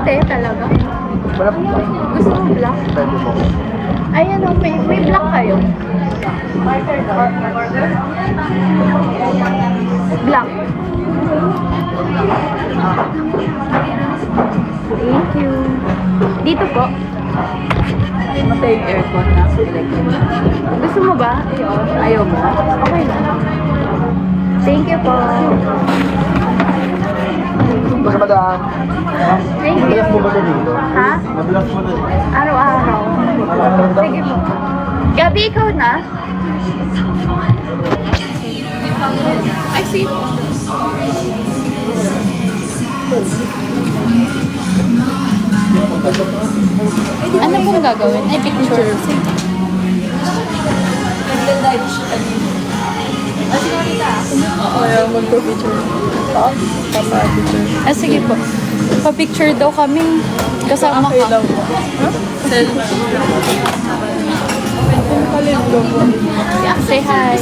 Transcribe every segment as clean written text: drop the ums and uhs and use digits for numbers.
Hindi talaga. Wala po ba? Gusto mo black? Pwede po. Ayan o, may black kayo. Black. Thank you. Dito po. Matay yung aircon na. Gusto mo ba? Ayaw mo. Okay lang. Thank you po. Basta madaan. Thank you. Nabilas po ba ito dito? Ha? Nabilas po ito. Araw-araw. Sige po. Gabi, ikaw na? I see. Ano pong gagawin? Ay, picture. Nagla-live siya kanina. Ayaw magpa-picture. Papa-picture. Sige po. Pa-picture daw kami. Kasama Okay ka. lang po. Say hi.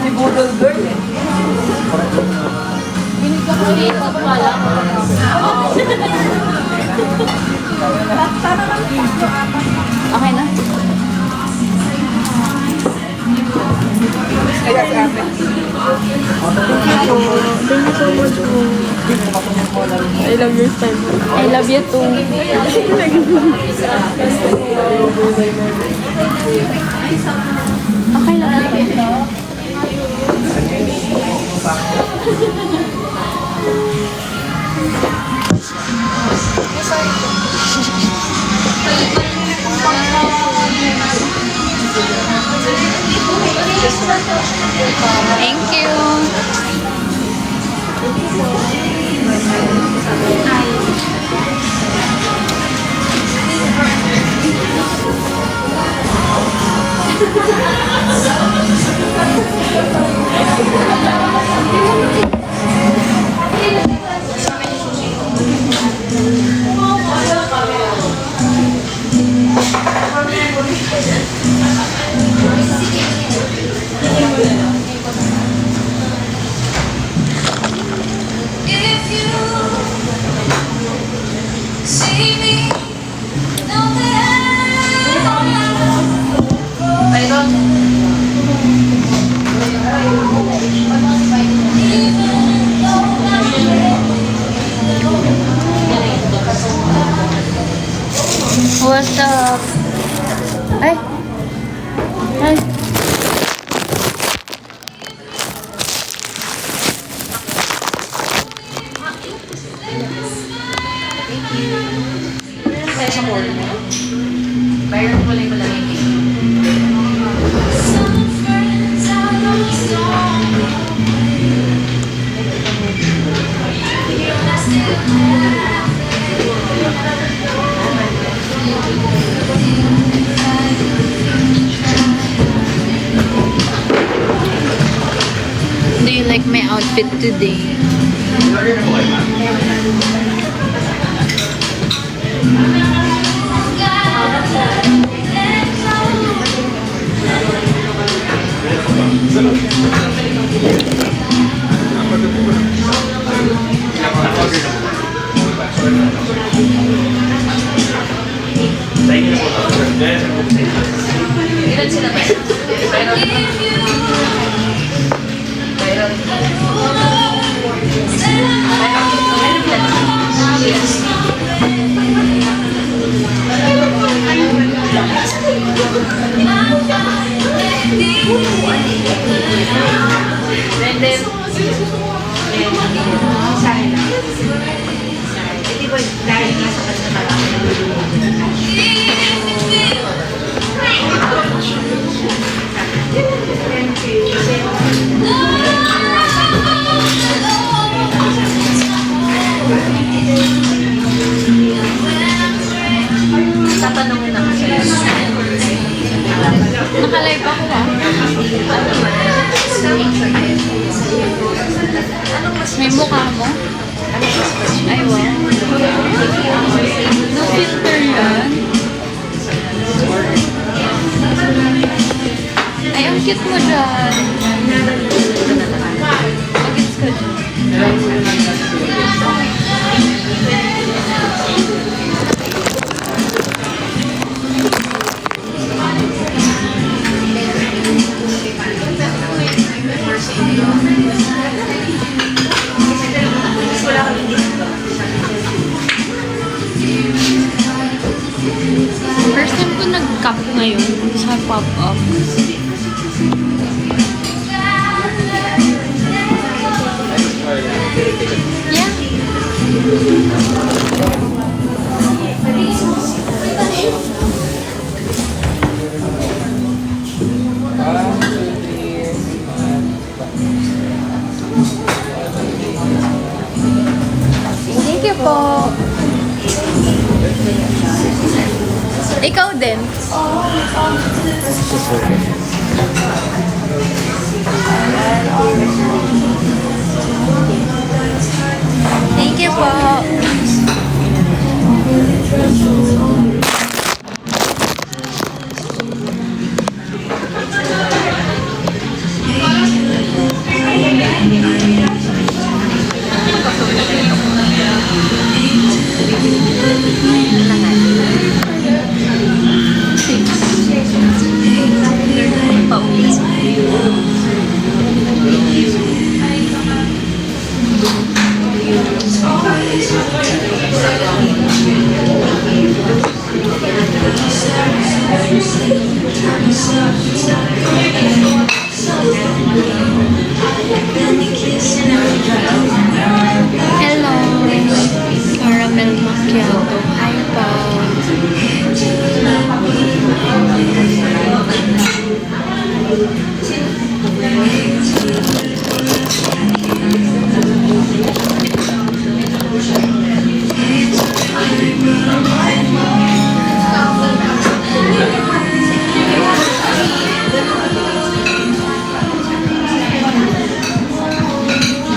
Si Budol Girl eh. Okay na? Kaya sa amin. Thank you so much po. I love your style. I love you too. Okay lang. Thank you. If you see me, know that I don't What's up? Ay. Ay. Kaya sa morning. Bayar ko lang yung malaki. some friends I don't Do you like my outfit today? Ilan sila ba? Tatanungin ako sa'yo. Naka-live ako ah. May mukha mo? Ay, wow. No filter yan. Ay, ang cute cute mo dyan. Mag-gets ka dyan. First time ko nag-cup ngayon sa pop-up. Yeah. Thank you po. Ikaw din. Thank you po. Hello, caramel macchiato. Hi pa.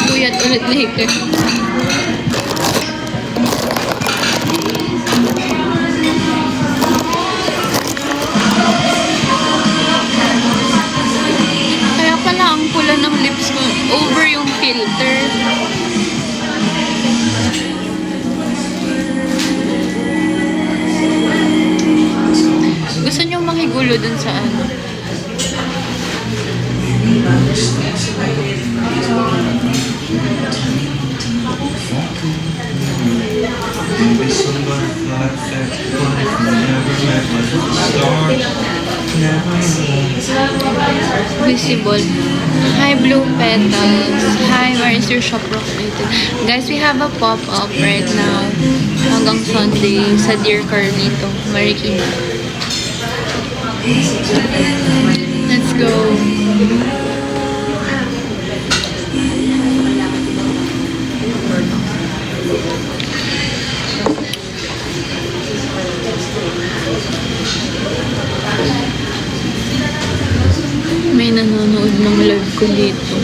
Puyat ulit later. Kaya pala ang pula ng lips ko over yung filter. Gusto niyo makigulo dun sa ano? Visible. Hi, Blue Petals. Hi, where is your shop located? Guys, we have a pop-up right now. Hanggang Sunday sa Dear Carlito, Marikina. Let's go. May nanonood ng live ko dito.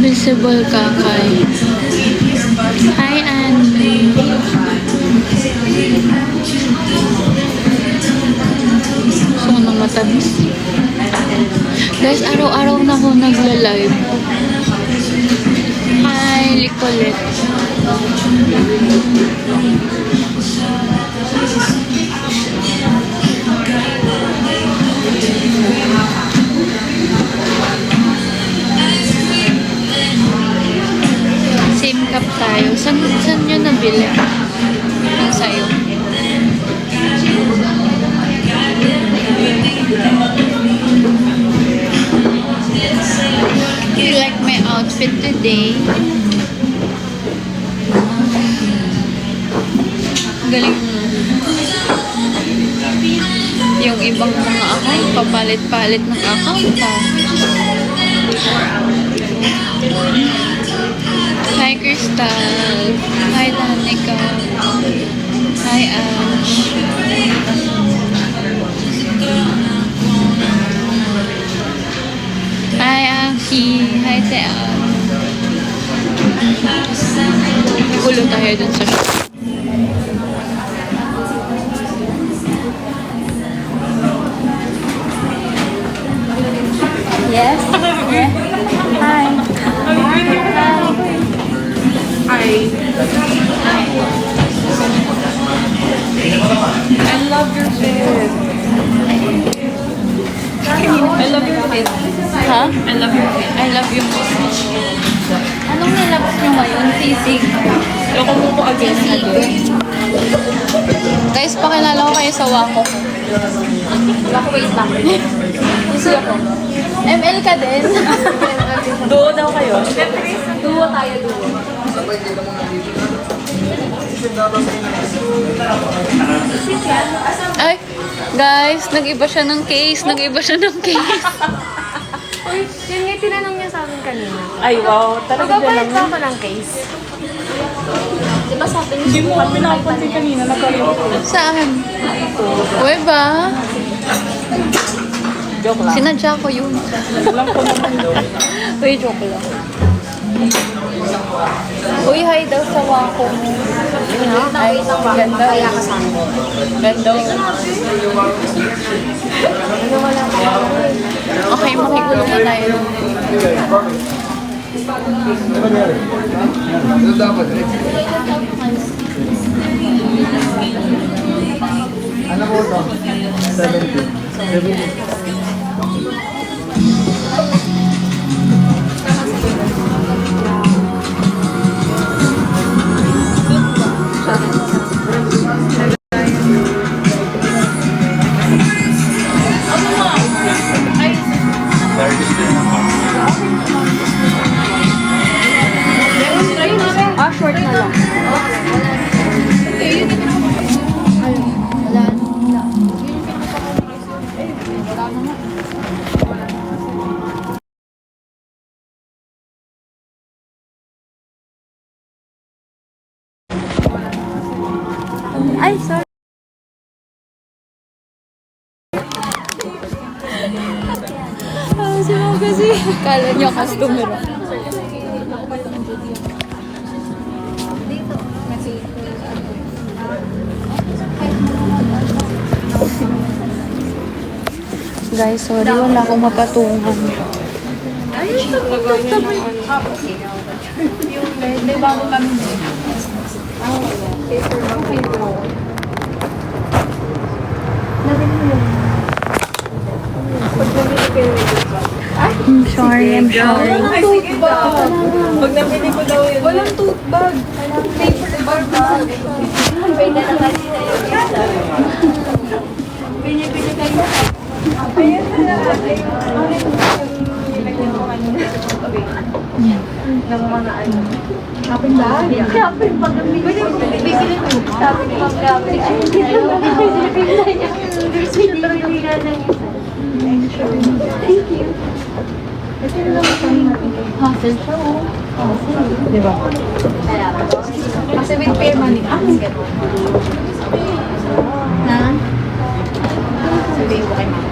Visible Kakay. Hi, Andy. So, nang matamis. Guys, araw-araw na ako nagla-live. Hi, Licolet. Same cup tayo. Saan nyo nabili? Yung sa'yo. You like my outfit today? Galing mo. Yung ibang mga account, papalit-palit ng account ha. Hi, Crystal. Hi, Danica. Hi, Ash. Hi, Ash. Becky. Hi, Tea. Gulo tayo dun sa shop. Yes? Yes? Hi. I love your face. I love your face. Ha? I love your face. I love you more. Anong nilabas nyo ngayon? Sisig. Loko mo po again. Guys, pakilala ko kayo sa wako ko. Wako, wait lang. Gusto ako. ML ka din? Duo daw kayo. Duo tayo, duo. Ay, guys, nag-iba siya ng case. Nag-iba siya ng case. Uy, yun nga yung tinanong niya sa amin kanina. Ay, wow. Talaga Magbabayad dyan ba lang. ako ng case? Di ba sabi niyo? Hindi mo kami nakapunti kanina. Nagkaroon. Saan? Uy ba? Joke lang. Sinadya ko yun. Alam ko naman. Uy, joke lang. Uy, hi daw sa wako mo. Ay, ganda. Kaya ka sa amin. Ganda. Okay, makigulo na tayo. Ano dapat? Ano po ito? 70. Short na lang. Ay, sorry. Sino kasi? Kala niya customer. Guys, sorry, wala akong mapatungan. May bago kami. I'm sorry, I'm sorry. Ay, sige daw. Pag nabili ko daw yun. Walang tote bag. Paper bag bag. Pwede na kasi na yun. Binibili kayo. Ayan na. Nilagyan ko kanina. Ng mga ano. Shopping bag? Shopping pag bibili ko. Sabi ni Ma'am Gabi. Ay, hindi ko bibili niya. Bibili nga na niya. Thank you. Hassle siya, oh. Di ba? Kasi with pair money. Na? Sabihin ko kay Ma'am.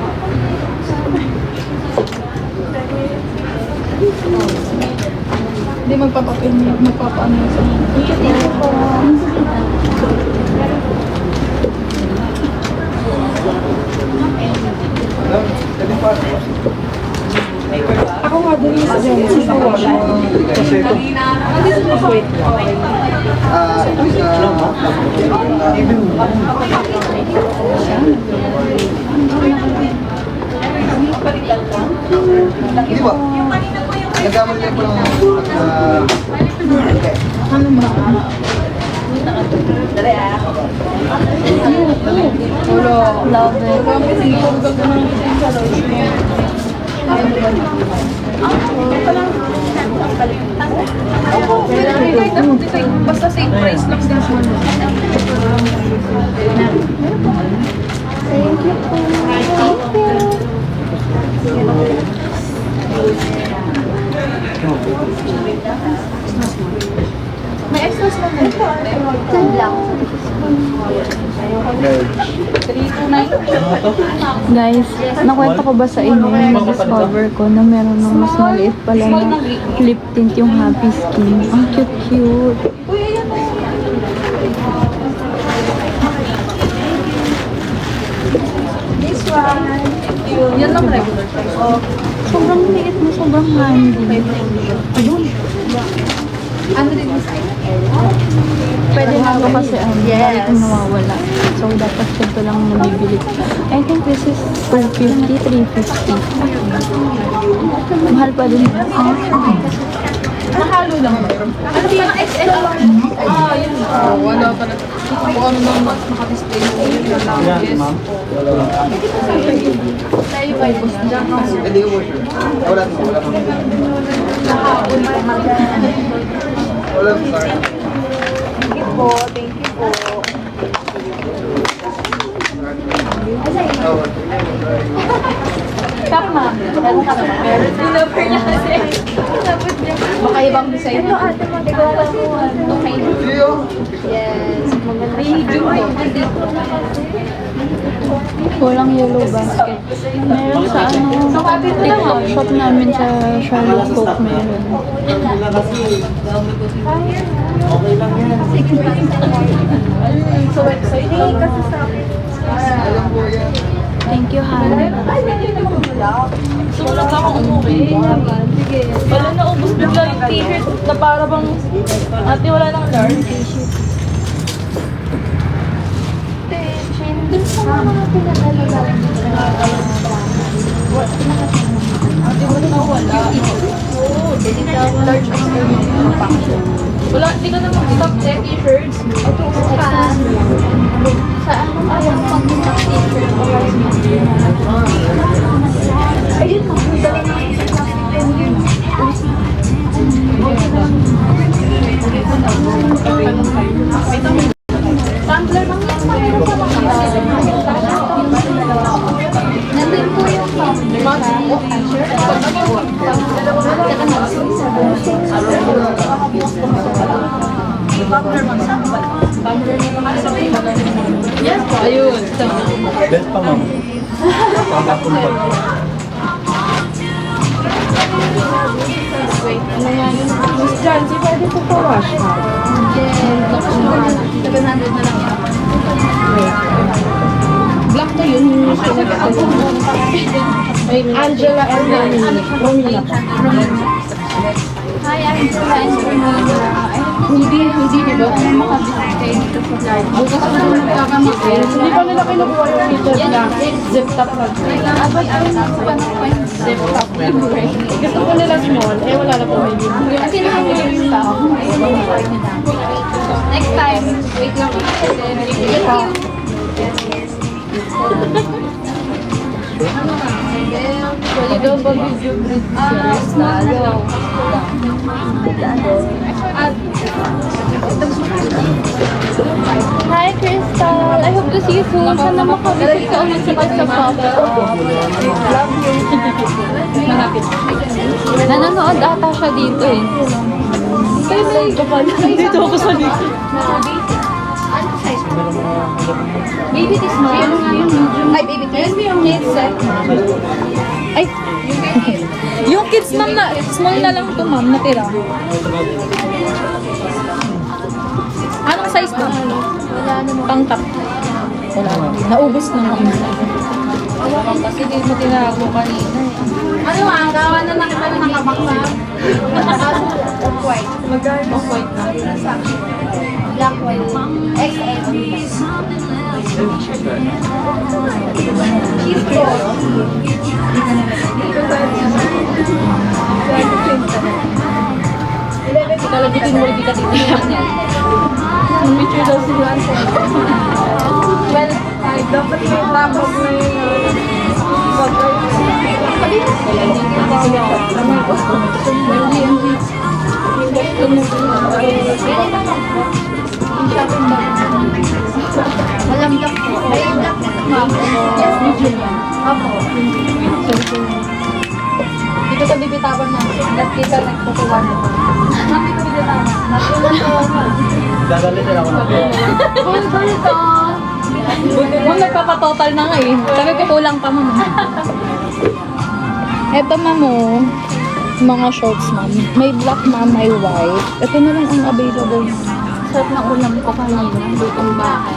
Hindi magpapaano sa Ako nga din sa dyan. Sa wash. Kasi ito. Wait. Ito sa... Di ba? Nagkamali ko lang Ano ba? Wala. Love it. Kami sinipagod ko ng sa lotion. Ako, basta same price lang sa Thank you po. Thank you. May extras lang ito. Saan lang? Guys, nakwento ko ba sa inyo yung na-discover ko na meron ng mas maliit pala na lip tint yung Happy Skin. Ang cute-cute. This one. Yan lang regular price. Sobrang liit mo, sobrang handy. Ayun. Ano din mistake? Pwede na ito kasi balik kung nawawala. So, dapat ganito lang nabibili. I think this is 250, 350. Mahal pa din. Mahalo lang ba? Ano parang XL lang? Yun. Wala pa na. Kung ano nang makadisplay. Yun lang. Yes. Tayo ba yung gusto dyan? Hindi ko sure. Wala pa. Wala pa. Thank you po. Thank you po. Tama. Meron ka naman. Meron. Dinover niya kasi. Baka ibang design. Ito ate mo. Okay. Yes. Medium po. Walang yellow basket. Meron sa TikTok shop namin sa Charlotte Hope meron. So website. Kasi sa Alam po yan. Thank you, Han. So wala ka akong umuwi. Sige. Wala na ubos bigla yung t-shirt na para bang ate wala nang large. Dun sa mga pinag-alala Ate wala na wala. Oo. Large XL yung package. Wala, di ka na mag-stock t-shirts. Ito sa ano kaya pag t-shirt o ayun mo, dali na sa tumbler lang yan, mayroon pa mga nandun po yung ayun. Bet pa, ma'am. Miss Jancy, pwede po pa wash ha? 700 na lang yan. Black to yun. Angela and Romina. Hi, Angela and Romina. Hindi, di ba? Bukas na lang magkakamagin. Hindi pa nila kinukuha yung features na zip top lang. Abay, pa ng point. Zip top. Gusto ko nila small, eh wala na po may Kasi nakakita yung tao. Next time, wait lang. Thank you. Pwede daw ba video grid Hi, Crystal! I hope to see you soon. Sana makabisit ka ulit sa pop-up. Nanonood ata siya dito eh. Dito ako sa dito. Anong size mo? Baby, this mo. Ay, baby, this mo yung kids set. Ay, yung kids ma'am na, small na lang ito ma'am, natira. Anong size ba? Wala naman. Pang top. Wala na. Naubos na ma'am. Kasi di mo tinago kanina eh. Ano ang gawa na nakita na nakabakla? Off-white. Magkano? Off-white na. Black, white. XL. Cheese ball. Kalabitin mo, hindi ka titiyak niya. Ang picture daw si Juan. Well, Dapat may tapos na yun. walang black po. May black na. Yes, medium yan. Opo. Dito sa bibitawan na. At kita nagpukuha na. Mami ko bibitawan. Natulog ko. Dadali sila ako ng Bulbul ko. Ma'am, nagpapatotal na nga eh. Sabi ko kulang pa, ma'am. Eto, ma'am, oh. Mga shorts, ma'am. May black, ma'am, may white. Ito na lang ang available. Sarap ng ulam ko kanina. Lutong bahay.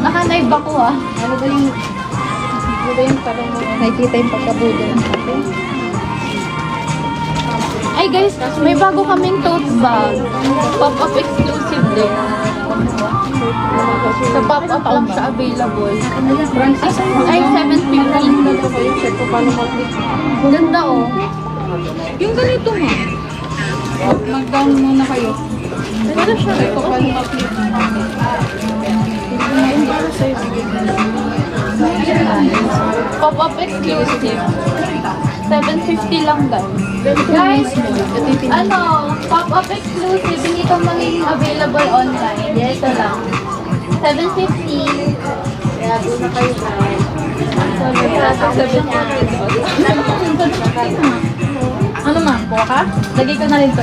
Naka-live ako ah. Ano ba yung parang nakikita yung pagkabudo ng kape? Ay guys, may bago kaming tote bag. Pop-up exclusive din. Sa pop-up lang siya available. Ay, 750. Ganda oh. Yung ganito, ma'am. Mag-down muna kayo. Pero siya ito Pop-up exclusive. 750 lang guys. Guys, ano, pop-up exclusive, hindi ka magiging available online. Yes, ito lang. 750. Kaya doon na kayo guys. Ano, ma'am? Kuha ka? Lagay ko na rin to.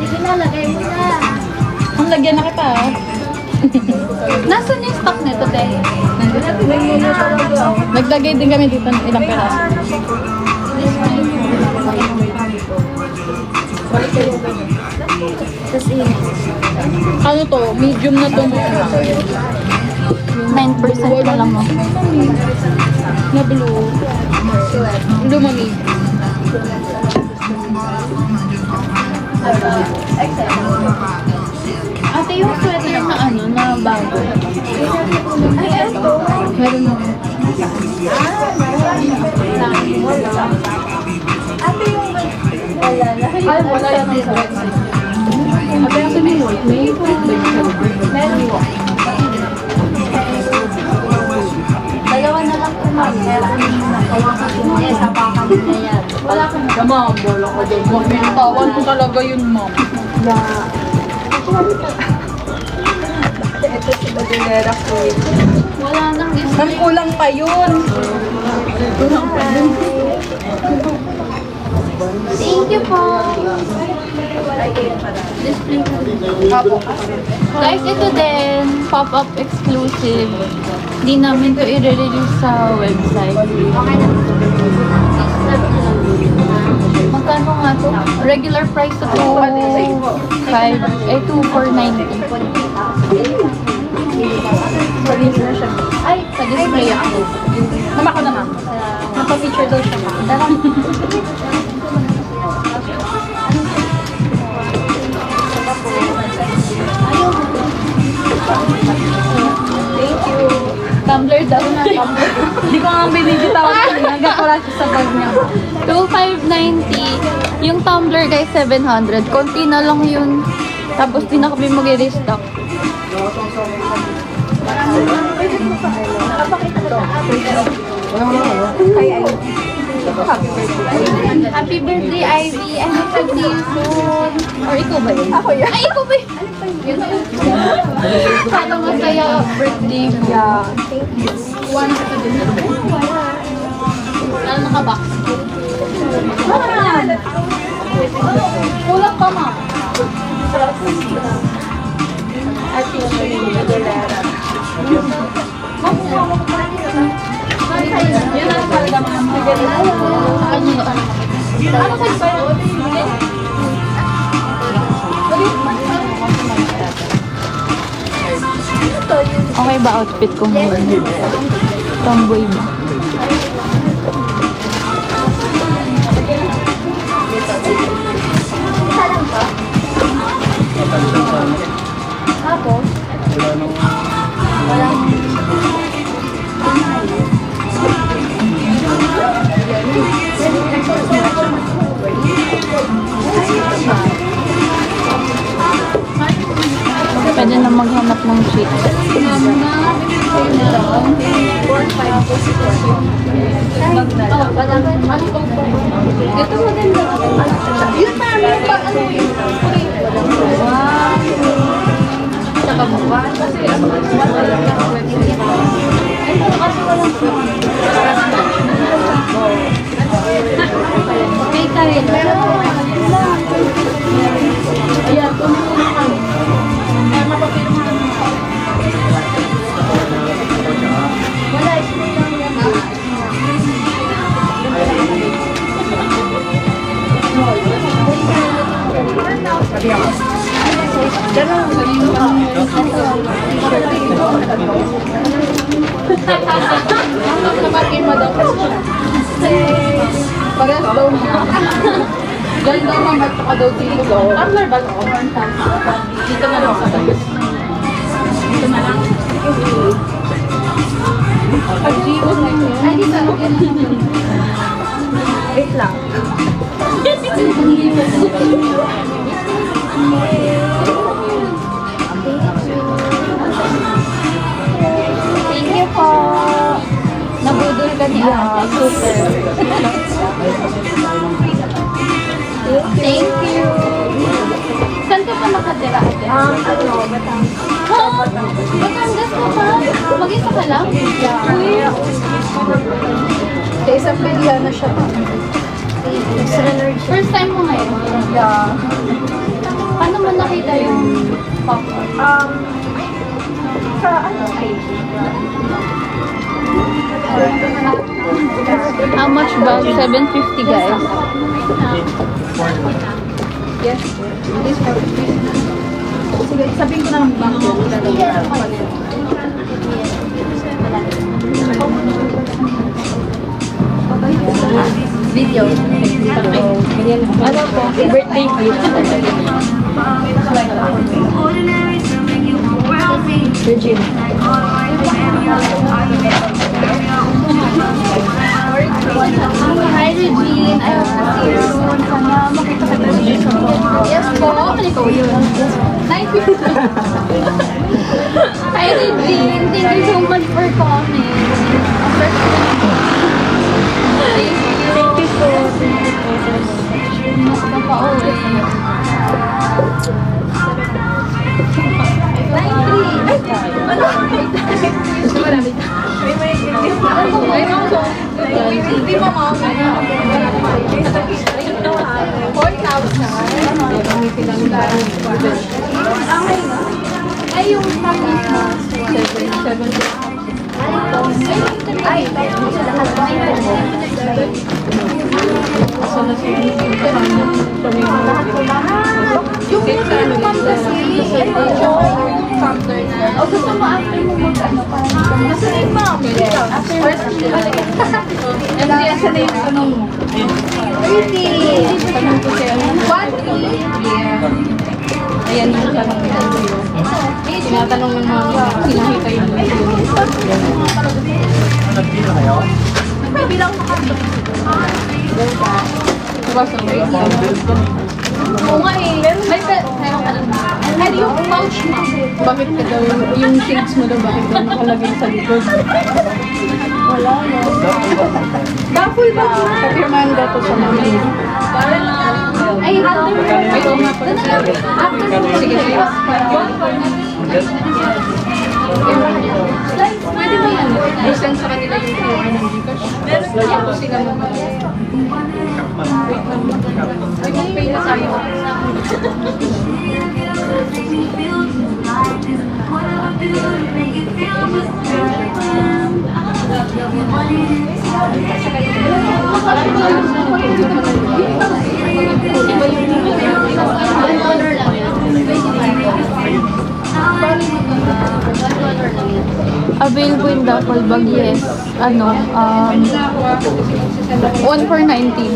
Sige na, lagay mo na. Ang lagyan na kita, ah. Nasaan yung stock nito, te? Naglagay din kami dito ng ilang peraso. Ano to? Medium na to. 9% na lang mo. Na blue. Blue, mami. Ate, yung sweater na ano, na bago. Ay, ito. Meron mo. Ate yung wala na. Ay, wala yan ang sweater. Ate, ang sabi mo, may Meron po. Dalawa na lang po, ma'am. Meron na. Yes, hapakan mo na yan. Wala ka na. Tama, bola ko din. Tawan ko talaga yun, ma'am. Ito si Badinera ko. Wala nang Ma'am, kulang pa yun. Thank you po. Display ko. Guys, ito din, pop-up exclusive. Hindi namin to i-release sa website. Okay na. Magkano nga to? Regular price to 2,490. Ay, sa display ako. Nama ko na, ma'am. Napa-feature daw siya, ma'am. Tumbler daw na. Hindi ko nga binibitawan ko. Hanggang wala siya sa bag niya. 2,590. Yung tumbler guys, 700. Konti na lang yun. Tapos di na kami mag-restock. Happy birthday, Ivy. I hope to see you soon. Or ikaw ba yun? Ako yun. Ay, ikaw ba yun? Sana masaya birthday mo. Yeah. Thank you. One ka din. Wala naka-box. Kulang pa, ma. At yung Badinera. Yun ang talaga, ma'am. Ano sa ba? Okay ba outfit ko ngayon? Tomboy ba? Isa lang ba? Tapos? Walang... Pwede na maghanap ng sheets. Ito maganda. Yun mami, pa ano yun? Saka buwan. Ito kasi walang may tayo. Ayan, tumulong kami. Kaya mapapili Napagin mo daw kasi siya. Parehas daw mo. Diyan daw mamat ka daw dito daw. Partner ba ako? Dito na lang sa tayo. Dito na lang. Pag-jiwon na yun. Ay, dito. Wait lang. Thank you po. Nabudol ka ni Ate. Super. Thank you. Saan ka pa nakatira, Ate? Batangas. Batangas ka pa? Mag-isa ka lang? Uy. Sa isang pilihan na siya. First time mo ngayon? Yeah. Paano mo nakita yung pop-up? Sa ano? How much ba? 750 guys. Yes. This for sige, sabihin ko na lang back yun. Video. Ano po? Birthday gift. Virgin. Hi, Regine. I hope to see you soon. Sana makita ka tayo sa yes po. Ikaw yun. Thank you. Hi, Regine. Thank you so much for coming. Thank you po. Mas pa-uwi. 93. Ay! Ano? Marami. Ay, hindi mo mga 4,000. Ay, yung package mo. 7. Ay, yung ma'am kasi, yung factor na. O gusto mo after mo mag-ano pa? Nasa na yung ma'am? After first, MC, asa na yung tanong mo? 30. Tanong ko siya. 1, ayan yung tanong ko. Tinatanong ng mga sinakita yung bilang mo ka. Diba sa way? Oo nga eh. Ay, yung pouch mo. Bakit ka daw, yung shades mo daw, bakit daw nakalagay sa likod? Wala no. Duffel bag na. Kapirmahan daw to sa mami. Ay, ito nga po. Sige, sige. Pwede ba yan? I-send sa kanila yung QR ng Gcash. Meron sila mag- wait lang. Ay, mag-pay na tayo. Available in duffel bag, yes. Ano, 1 for 90.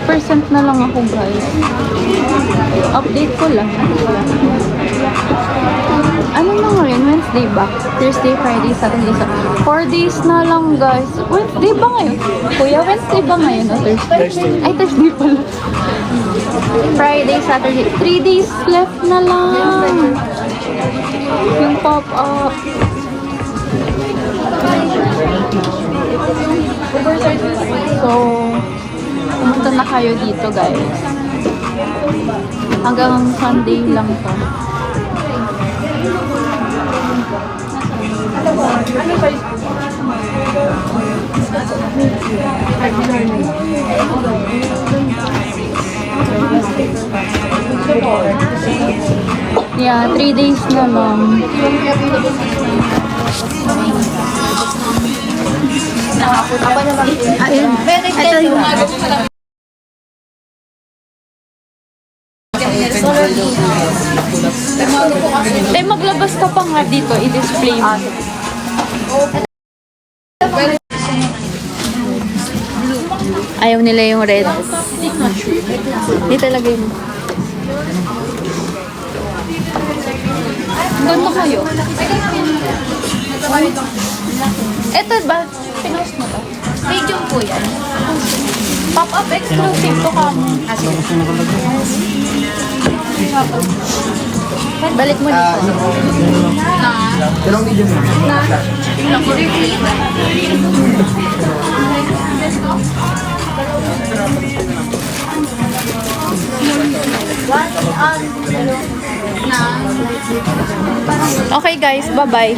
% na lang ako, guys. Update ko lang. Ano na ngayon? Wednesday ba? Thursday, Friday, Saturday, Sunday. 4 days na lang, guys. Wednesday ba ngayon? Kuya, Wednesday ba ngayon o Thursday? Ay, Thursday pala. Friday, Saturday. 3 days left na lang. Yung pop-up. So, pumunta na kayo dito, guys. Hanggang Sunday lang to. Yeah, 3 days na lang. Ako naman. Ayun. Ito yung Tay, maglabas ka pa nga dito. I-display mo. Ayaw nila yung red. Di talaga yung... Ganda kayo. Ito ba? Pinost mo to? Medium po yan. Pop-up exclusive to kamo. Balik mo dito. Dalawang medium na. Okay guys, bye-bye.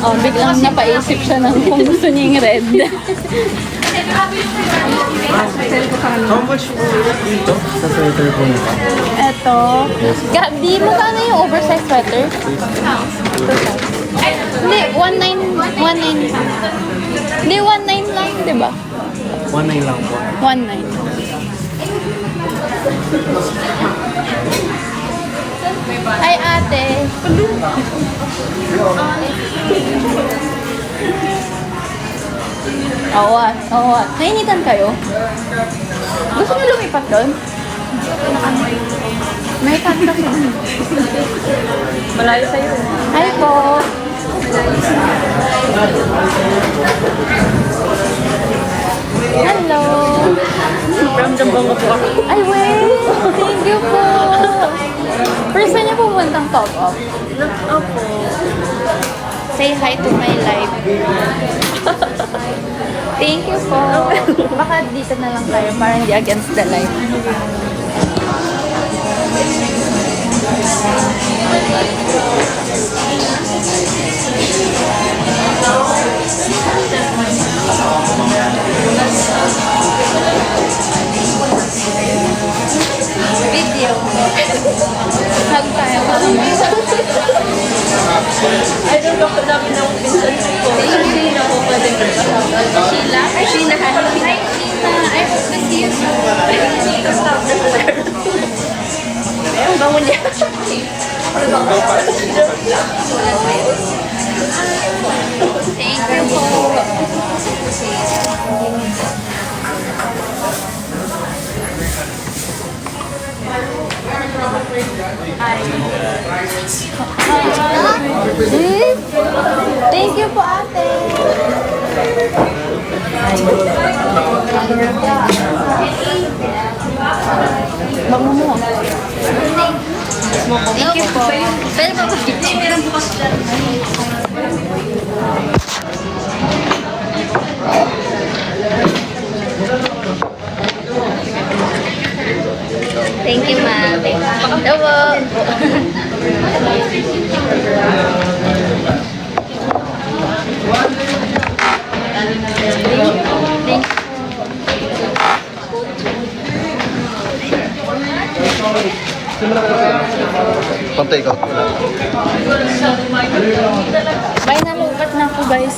Oh, biglang napaisip siya ng kung gusto niya yung red. How much po dito sa sweater po nito? Eto. Gabi, magkano yung oversized sweater? Hindi, 19. Hindi, 19 lang, di ba? 1.9 lang po. 19. Ay, ate. Oo. Nainitan kayo? Gusto niyo lumipat doon? May cut kasi. Malayo sa'yo. Hi po. Hello. Ramdam ba nga po ako? Ay, wait. Thank you po. First time niya pumuntang top up. Opo. Say hi to my life. Thank you po. Baka dito na lang tayo para hindi against the light. Video. Hug tayo. Ay, doon ako namin ng pinsan ko. Sheila po pwede ko kasama. Sheila? Ay, Sheila. Hi, Sheila. I hope to see you soon. Ang bango niya. Thank you po. Thank you po, ate. Bango mo. Thank you po. Pwede ba ba? Meron bukas dyan. Thank you, ma'am. Hello. Pang-take out ko lang. Bye na, lupat na ako, guys.